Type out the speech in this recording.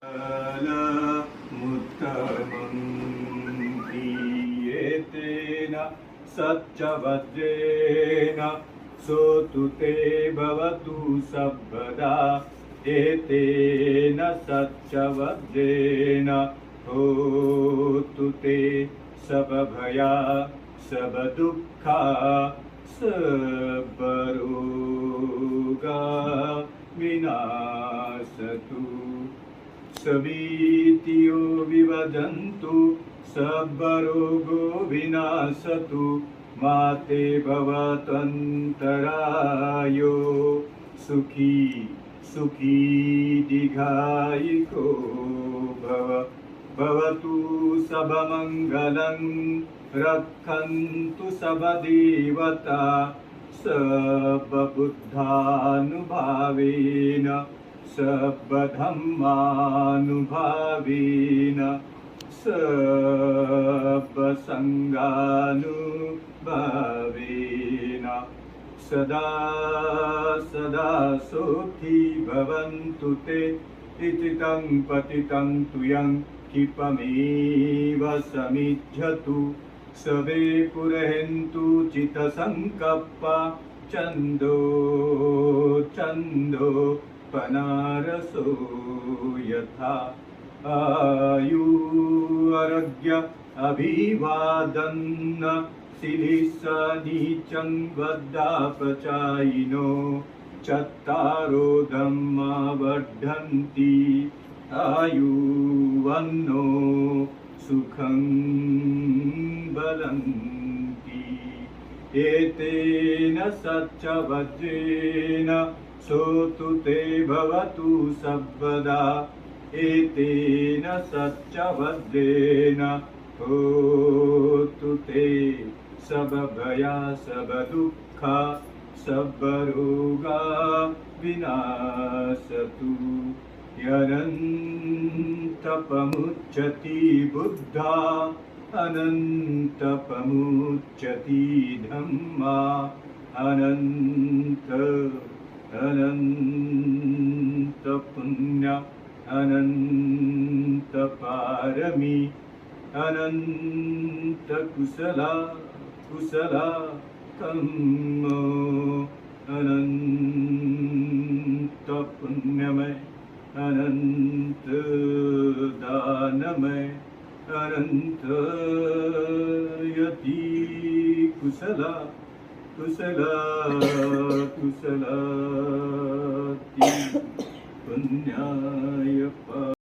मुत्तमन्तीयेतेन सच्चवज्रेण सोतु ते भवतु सर्वदा एतेन सच्चवज्रेण होतु ते सबभया सबदुःखा सबरोगा विनाशतु सवीतियो विभजन्तु सर्वरोगो विनाशतु माते भवत्वन्तरायो सुखी सुखी दीर्घायिको भवतु सबमङ्गलं रक्षन्तु सबदेवता सर्वबुद्धानुभावेन सर्वधर्मानुभावेन सर्वसङ्गानुभावेन सदा सदा सुखी भवन्तु ते इति तं पतितं तुयं क्षिपमेव समिज्झतु सवे पुरहन्तु चित्तसङ्कप्पा चन्दो चन्दो पनारसो यथा आयु आरोग्य अभिवादन्न शिलिसा नीचं वद्दापचायिनो चत्तारो धम्मा वर्धन्ति आयुवन्नो सुखं बलन्ति एतेन सच्चवज्रेण सोतु ते भवतु सर्वदा एतेन सच्चवज्रेण होतु ते सबभया सबदुःखा सर्वरोगा विनाशतु यदन्तपमुच्यति बुद्धा अनन्तपमुच्यति धम्मा अनन्त पुण्य अनंत पारमी अनंत कुशला कुशला कर्म अनंत पुण्यमय अनंत दानमय अनंत यति कुशला कुशला कुशलाति पुण्या